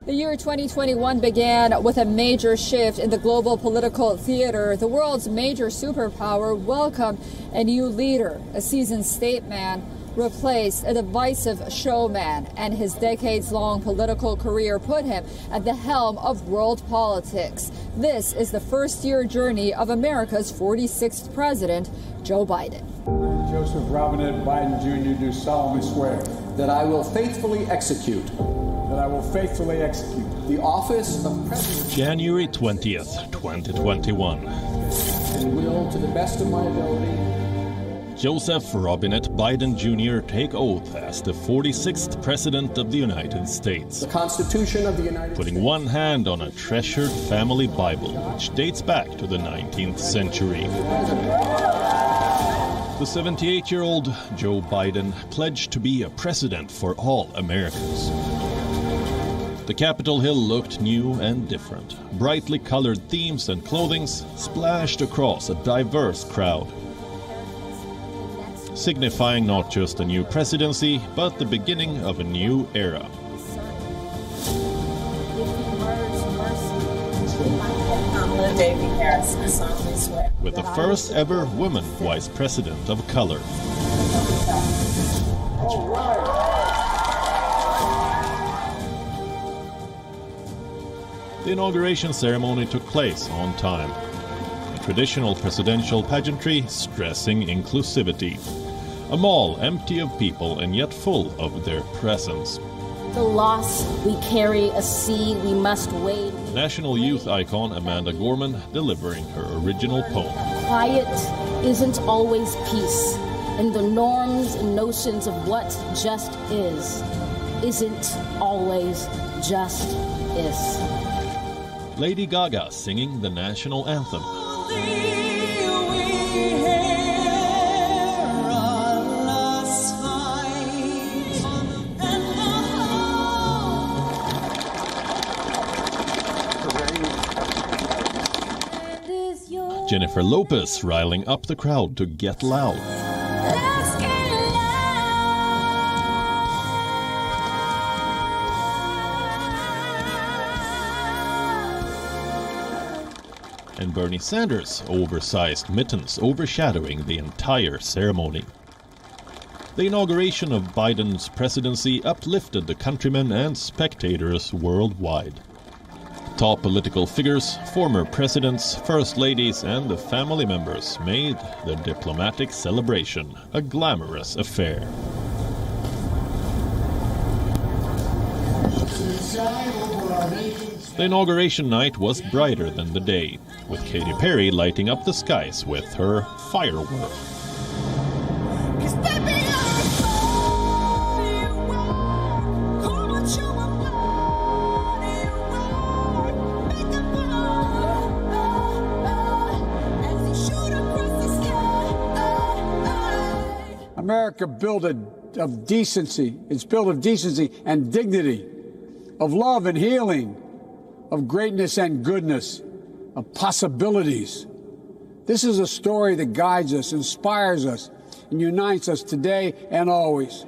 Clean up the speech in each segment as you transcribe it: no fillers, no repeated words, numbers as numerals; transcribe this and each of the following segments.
The year 2021 began with a major shift in the global political theater. The world's major superpower welcomed a new leader. A seasoned statesman replaced a divisive showman, and his decades-long political career put him at the helm of world politics. This is the first-year journey of America's 46th president, Joe Biden. Joseph Robinette Biden Jr. do solemnly swear that I will faithfully execute the office of President. January 20th, 2021. And will, to the best of my ability, Joseph Robinette Biden Jr. take oath as the 46th President of the United States. The Constitution of the United Putting States. one hand on a treasured family Bible, which dates back to the 19th century. The 78-year-old Joe Biden pledged to be a president for all Americans. The Capitol Hill looked new and different. Brightly colored themes and clothings splashed across a diverse crowd, signifying not just a new presidency, but the beginning of a new era. With the first ever woman vice president of color. The inauguration ceremony took place on time. A traditional presidential pageantry stressing inclusivity. A mall empty of people and yet full of their presence. The loss we carry, a sea we must wade. National youth icon Amanda Gorman delivering her original poem. Quiet isn't always peace, and the norms and notions of what just is isn't always just is. Lady Gaga singing the national anthem. Jennifer Lopez riling up the crowd to get loud. And Bernie Sanders' oversized mittens overshadowing the entire ceremony. The inauguration of Biden's presidency uplifted the countrymen and spectators worldwide. Top political figures, former presidents, first ladies, and the family members made the diplomatic celebration a glamorous affair. The inauguration night was brighter than the day, with Katy Perry lighting up the skies with her firework. America built of decency. It's built of decency and dignity, of love and healing, of greatness and goodness, of possibilities. This is a story that guides us, inspires us, and unites us today and always.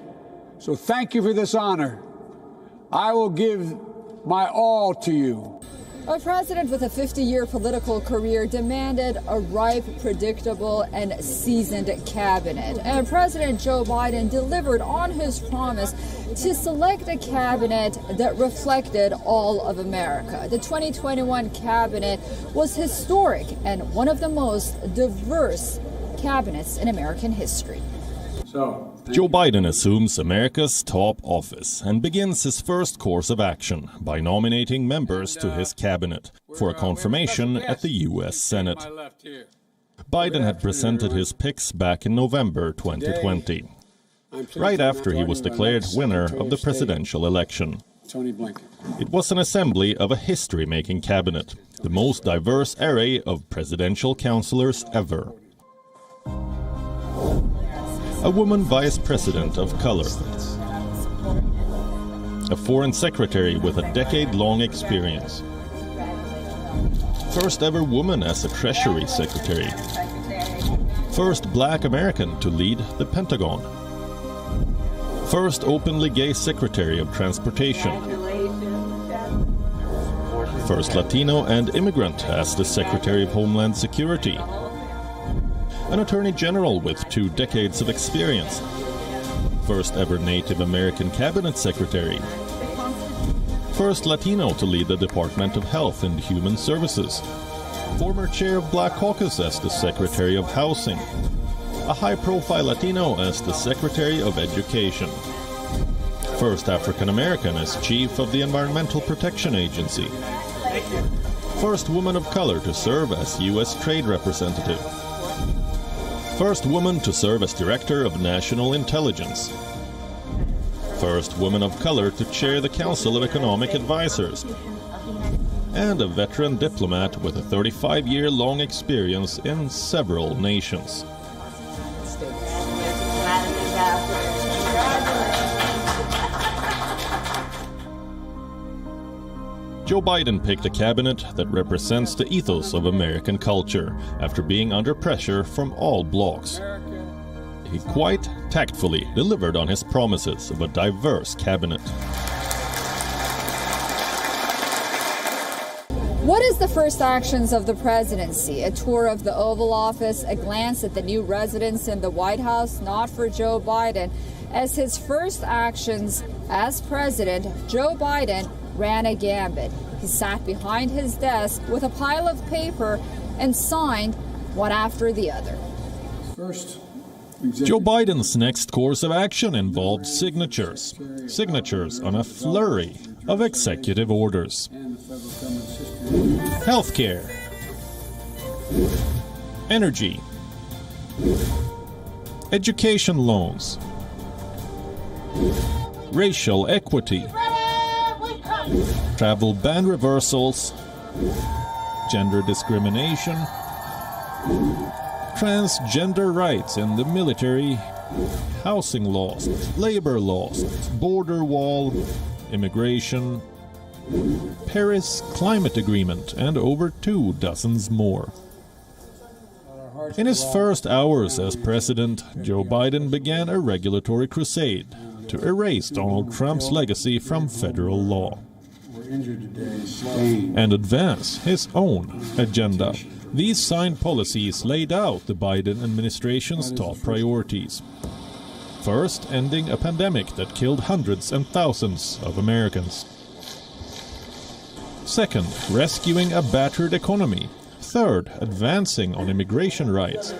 So thank you for this honor. I will give my all to you. A president with a 50-year political career demanded a ripe, predictable, and seasoned cabinet. And President Joe Biden delivered on his promise to select a cabinet that reflected all of America. The 2021 cabinet was historic and one of the most diverse cabinets in American history. Joe Biden assumes America's top office and begins his first course of action by nominating members to his cabinet for a confirmation at the U.S. Senate. Biden had presented his picks back in November 2020, right after he was declared winner of the presidential election. It was an assembly of a history-making cabinet, the most diverse array of presidential counselors ever. A woman vice president of color. A foreign secretary with a decade-long experience. First ever woman as a Treasury Secretary. First Black American to lead the Pentagon. First openly gay Secretary of Transportation. first Latino and immigrant as the Secretary of Homeland Security, an Attorney General with 2 decades of experience, first ever Native American Cabinet Secretary, first Latino to lead the Department of Health and Human Services, former chair of Black Caucus as the Secretary of Housing, a high-profile Latino as the Secretary of Education, first African American as Chief of the Environmental Protection Agency, first woman of color to serve as U.S. Trade Representative, first woman to serve as Director of National Intelligence, first woman of color to chair the Council of Economic Advisors, and a veteran diplomat with a 35-year-long experience in several nations. Joe Biden picked a cabinet that represents the ethos of American culture after being under pressure from all blocs. He quite tactfully delivered on his promises of a diverse cabinet. What is the first actions of the presidency? A tour of the Oval Office, a glance at the new residence in the White House? Not for Joe Biden. As his first actions as president, Joe Biden ran a gambit. He sat behind his desk with a pile of paper and signed one after the other. Joe Biden's next course of action involved signatures. Signatures on a flurry of executive orders. Healthcare, energy, education loans, racial equity, travel ban reversals, gender discrimination, transgender rights in the military, housing laws, labor laws, border wall, immigration, Paris Climate Agreement, and over 2 dozens more. In his first hours as president, Joe Biden began a regulatory crusade to erase Donald Trump's legacy from federal law and advance his own agenda. These signed policies laid out the Biden administration's top priorities. First, ending a pandemic that killed hundreds and thousands of Americans. Second, rescuing a battered economy. Third, advancing on immigration rights.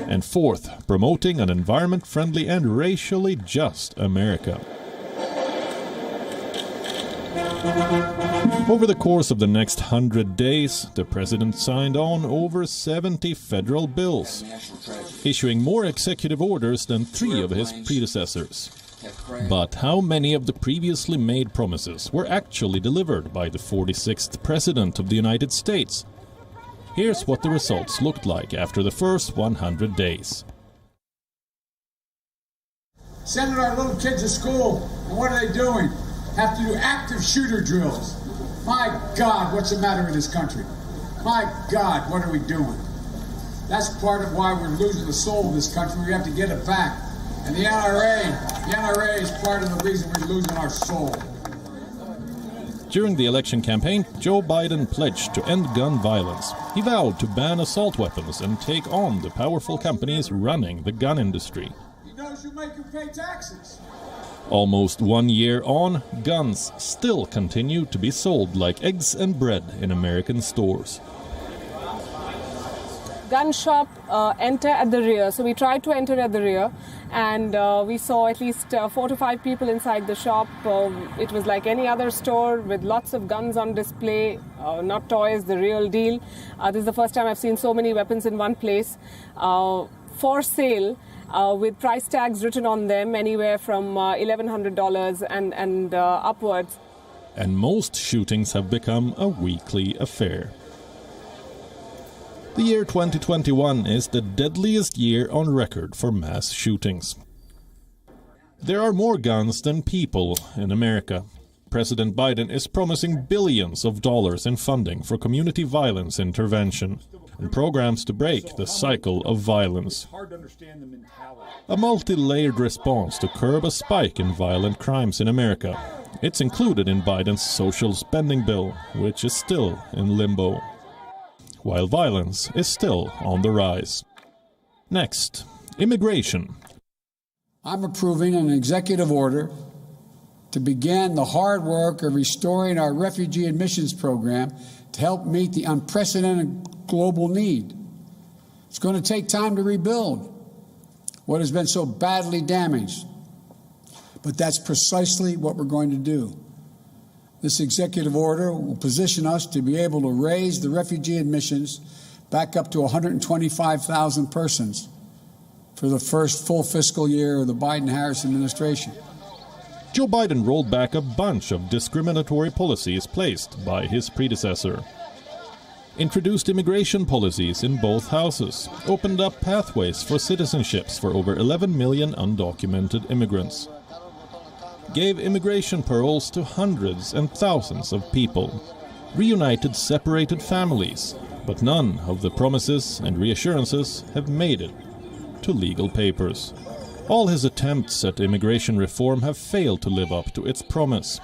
And fourth, promoting an environment-friendly and racially just America. Over the course of the next 100 days, the president signed on over 70 federal bills, issuing more executive orders than 3 of his predecessors. But how many of the previously made promises were actually delivered by the 46th President of the United States? Here's what the results looked like after the first 100 days. Sending our little kids to school, and what are they doing? Have to do active shooter drills. My God, what's the matter with this country? My God, what are we doing? That's part of why we're losing the soul of this country. We have to get it back. And the NRA is part of the reason we're losing our soul. During the election campaign, Joe Biden pledged to end gun violence. He vowed to ban assault weapons and take on the powerful companies running the gun industry. He knows you make you pay taxes. Almost 1 year on, guns still continue to be sold like eggs and bread in American stores. Gun shop, enter at the rear. So we tried to enter at the rear, and we saw at least 4 to 5 people inside the shop. It was like any other store with lots of guns on display, not toys, the real deal. This is the first time I've seen so many weapons in one place. For sale, with price tags written on them, anywhere from $1,100 and upwards. And most shootings have become a weekly affair. The year 2021 is the deadliest year on record for mass shootings. There are more guns than people in America. President Biden is promising billions of dollars in funding for community violence intervention and programs to break the cycle of violence. A multi-layered response to curb a spike in violent crimes in America. It's included in Biden's social spending bill, which is still in limbo, while violence is still on the rise. Next, immigration. I'm approving an executive order to begin the hard work of restoring our refugee admissions program to help meet the unprecedented global need. It's going to take time to rebuild what has been so badly damaged, but that's precisely what we're going to do. This executive order will position us to be able to raise the refugee admissions back up to 125,000 persons for the first full fiscal year of the Biden-Harris administration. Joe Biden rolled back a bunch of discriminatory policies placed by his predecessor, introduced immigration policies in both houses, opened up pathways for citizenships for over 11 million undocumented immigrants, gave immigration paroles to hundreds and thousands of people, reunited separated families, but none of the promises and reassurances have made it to legal papers. All his attempts at immigration reform have failed to live up to its promise.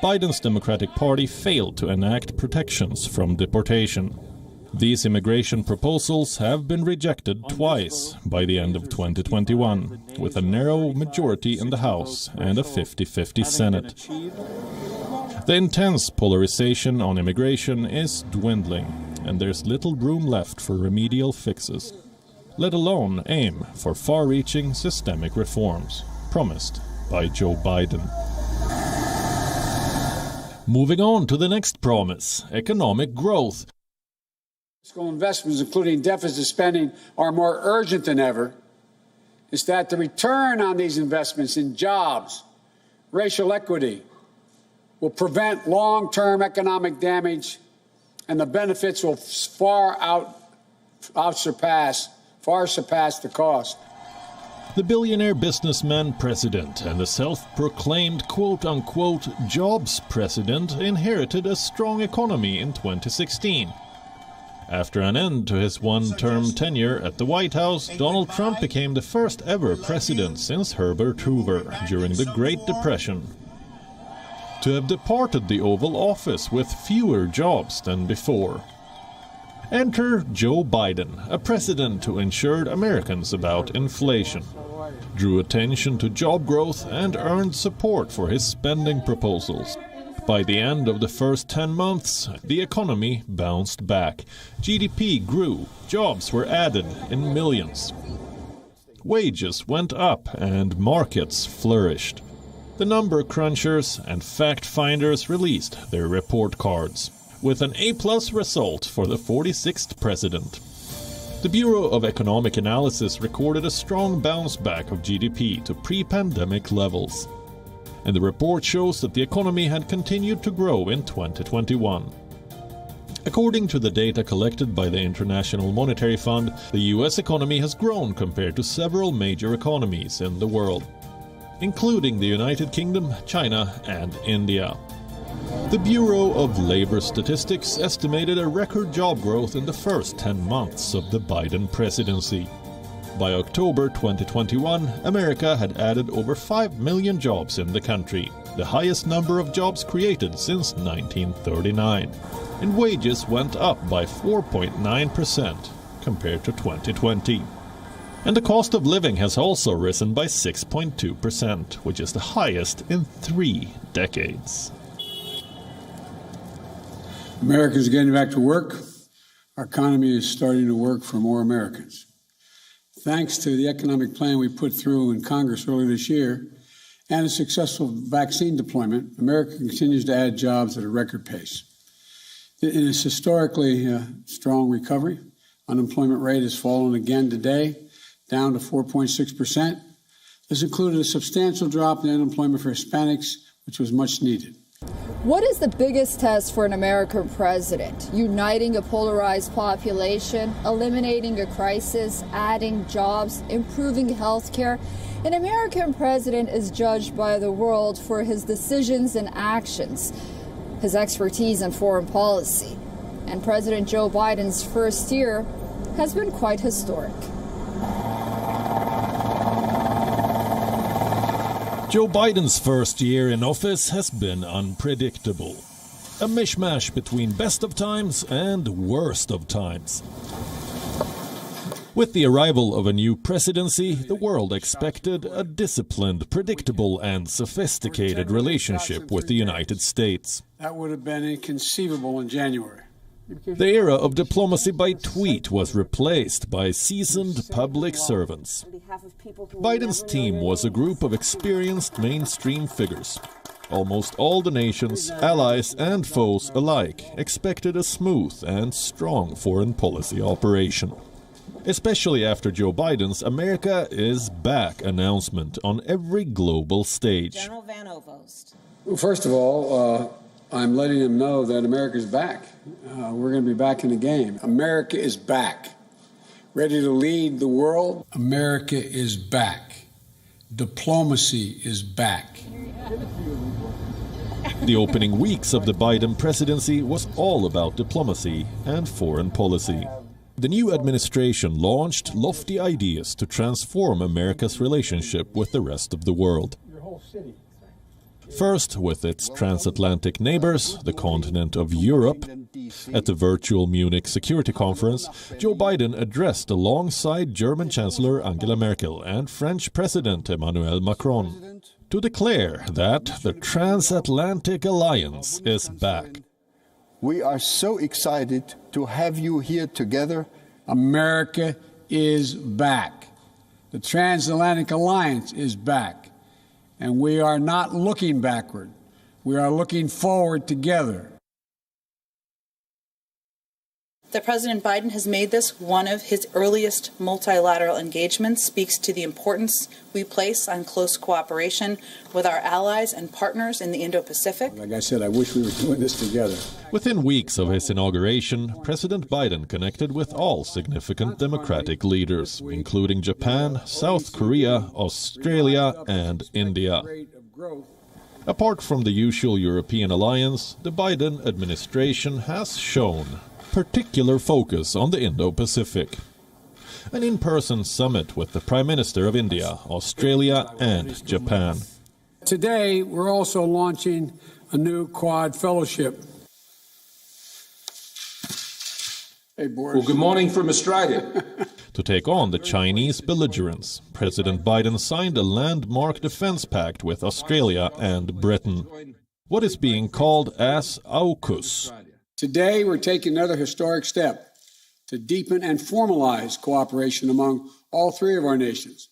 Biden's Democratic Party failed to enact protections from deportation. These immigration proposals have been rejected twice by the end of 2021, with a narrow majority in the House and a 50-50 Senate. The intense polarization on immigration is dwindling, and there's little room left for remedial fixes, let alone aim for far-reaching systemic reforms promised by Joe Biden. Moving on to the next promise, economic growth. Fiscal investments, including deficit spending, are more urgent than ever. It's that the return on these investments in jobs, racial equity, will prevent long-term economic damage, and the benefits will far surpass the cost. The billionaire businessman president and the self-proclaimed quote-unquote jobs president inherited a strong economy in 2016. After an end to his one-term tenure at the White House, Donald Trump became the first ever president since Herbert Hoover during the Great Depression to have departed the Oval Office with fewer jobs than before. Enter Joe Biden, a president who assured Americans about inflation, drew attention to job growth, and earned support for his spending proposals. By the end of the first 10 months, the economy bounced back. GDP grew, jobs were added in millions. Wages went up and markets flourished. The number crunchers and fact-finders released their report cards, with an A+ result for the 46th president. The Bureau of Economic Analysis recorded a strong bounce back of GDP to pre-pandemic levels, and the report shows that the economy had continued to grow in 2021. According to the data collected by the International Monetary Fund, the US economy has grown compared to several major economies in the world, including the United Kingdom, China, and India. The Bureau of Labor Statistics estimated a record job growth in the first 10 months of the Biden presidency. By October 2021, America had added over 5 million jobs in the country, the highest number of jobs created since 1939. And wages went up by 4.9% compared to 2020. And the cost of living has also risen by 6.2%, which is the highest in 3 decades. Americans are getting back to work. Our economy is starting to work for more Americans. Thanks to the economic plan we put through in Congress earlier this year and a successful vaccine deployment, America continues to add jobs at a record pace. In its historically strong recovery, unemployment rate has fallen again today, down to 4.6%. This included a substantial drop in unemployment for Hispanics, which was much needed. What is the biggest test for an American president? Uniting a polarized population, eliminating a crisis, adding jobs, improving health care? An American president is judged by the world for his decisions and actions, his expertise in foreign policy. And President Joe Biden's first year has been quite historic. Joe Biden's first year in office has been unpredictable. A mishmash between best of times and worst of times. With the arrival of a new presidency, the world expected a disciplined, predictable and sophisticated relationship with the United States. That would have been inconceivable in January. The era of diplomacy by tweet was replaced by seasoned public servants. Biden's team was a group of experienced mainstream figures. Almost all the nations, allies and foes alike, expected a smooth and strong foreign policy operation. Especially after Joe Biden's America is Back announcement on every global stage. Well, first of all, I'm letting them know that America's back. We're going to be back in the game. America is back. Ready to lead the world. America is back. Diplomacy is back. The opening weeks of the Biden presidency was all about diplomacy and foreign policy. The new administration launched lofty ideas to transform America's relationship with the rest of the world. First, with its transatlantic neighbors, the continent of Europe. At the virtual Munich Security Conference, Joe Biden addressed alongside German Chancellor Angela Merkel and French President Emmanuel Macron to declare that the transatlantic alliance is back. We are so excited to have you here together. America is back. The transatlantic alliance is back. And we are not looking backward. We are looking forward together. That President Biden has made this one of his earliest multilateral engagements speaks to the importance we place on close cooperation with our allies and partners in the Indo-Pacific. Like I said, I wish we were doing this together. Within weeks of his inauguration, President Biden connected with all significant democratic leaders, including Japan, South Korea, Australia, and India. Apart from the usual European alliance, the Biden administration has shown particular focus on the Indo-Pacific. An in-person summit with the Prime Minister of India, Australia and Japan. Today, we're also launching a new Quad Fellowship. Hey, Boris. Well, good morning from Australia. To take on the Chinese belligerents, President Biden signed a landmark defense pact with Australia and Britain. What is being called as AUKUS. Today, we're taking another historic step to deepen and formalize cooperation among all three of our nations.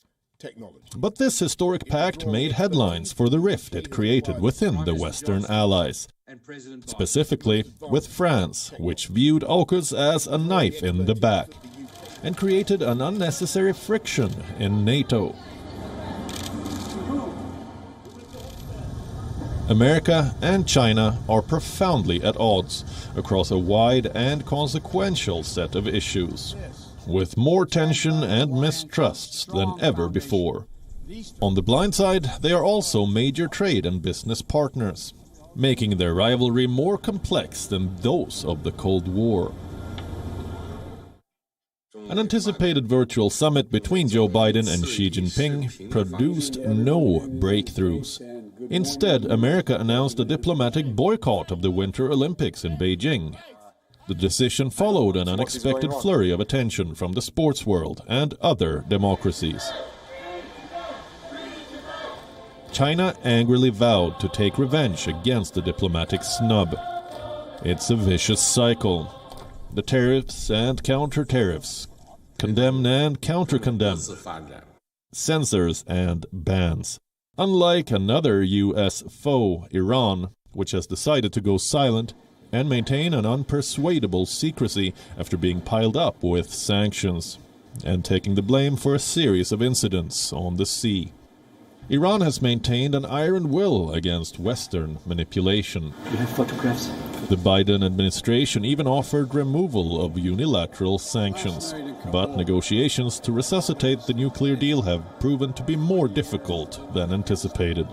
But this historic pact made headlines for the rift it created within the Western allies. Specifically with France, which viewed AUKUS as a knife in the back and created an unnecessary friction in NATO. America and China are profoundly at odds across a wide and consequential set of issues, with more tension and mistrusts than ever before. On the blind side, they are also major trade and business partners, making their rivalry more complex than those of the Cold War. An anticipated virtual summit between Joe Biden and Xi Jinping produced no breakthroughs. Instead, America announced a diplomatic boycott of the Winter Olympics in Beijing. The decision followed an unexpected flurry of attention from the sports world and other democracies. China angrily vowed to take revenge against the diplomatic snub. It's a vicious cycle. The tariffs and counter-tariffs, condemn and counter-condemn, censors and bans. Unlike another U.S. foe, Iran, which has decided to go silent and maintain an unpersuadable secrecy after being piled up with sanctions and taking the blame for a series of incidents on the sea. Iran has maintained an iron will against Western manipulation. You have photographs? The Biden administration even offered removal of unilateral sanctions. But negotiations to resuscitate the nuclear deal have proven to be more difficult than anticipated.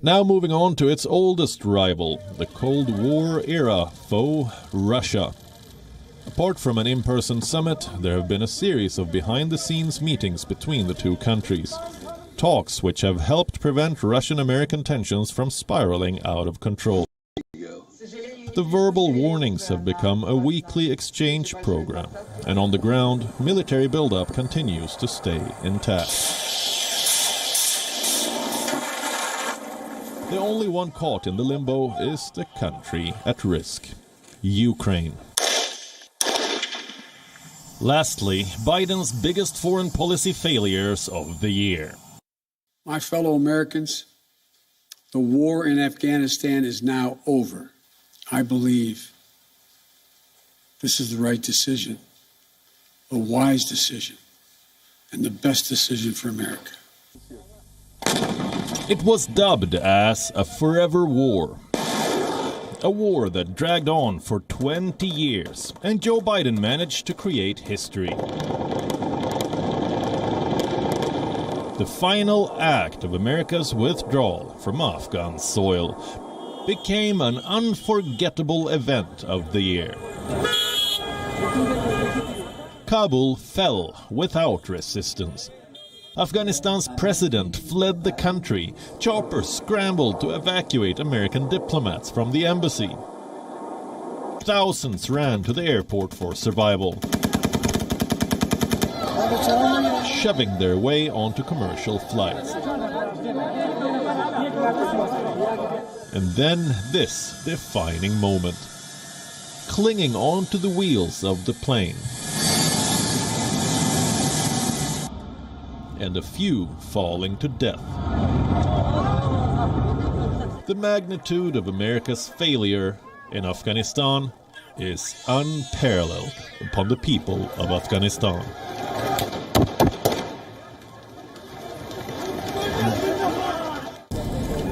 Now moving on to its oldest rival, the Cold War era foe, Russia. Apart from an in-person summit, there have been a series of behind-the-scenes meetings between the two countries. Talks which have helped prevent Russian-American tensions from spiraling out of control. The verbal warnings have become a weekly exchange program, and on the ground, military buildup continues to stay intact. The only one caught in the limbo is the country at risk, Ukraine. Lastly, Biden's biggest foreign policy failures of the year. My fellow Americans, the war in Afghanistan is now over. I believe this is the right decision, a wise decision, and the best decision for America. It was dubbed as a forever war. A war that dragged on for 20 years, and Joe Biden managed to create history. The final act of America's withdrawal from Afghan soil became an unforgettable event of the year. Kabul fell without resistance. Afghanistan's president fled the country. Choppers scrambled to evacuate American diplomats from the embassy. Thousands ran to the airport for survival, shoving their way onto commercial flights. And then this defining moment, clinging onto the wheels of the plane. And a few falling to death. The magnitude of America's failure in Afghanistan is unparalleled upon the people of Afghanistan.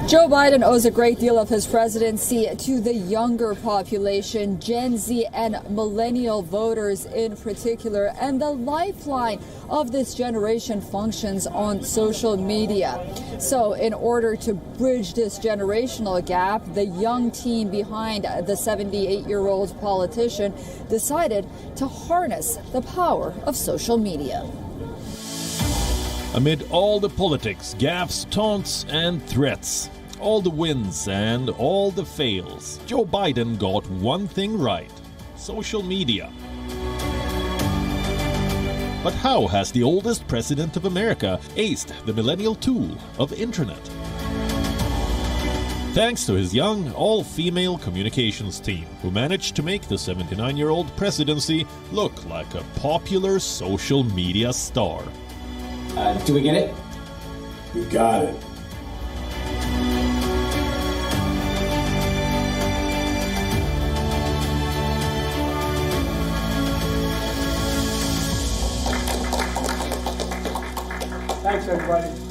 Joe Biden owes a great deal of his presidency to the younger population, Gen Z and millennial voters in particular, and the lifeline of this generation functions on social media. So in order to bridge this generational gap, the young team behind the 78-year-old politician decided to harness the power of social media. Amid all the politics, gaffes, taunts, and threats, all the wins and all the fails, Joe Biden got one thing right: social media. But how has the oldest president of America aced the millennial tool of internet? Thanks to his young, all-female communications team, who managed to make the 79-year-old presidency look like a popular social media star. Do we get it? You got it. Thanks, everybody.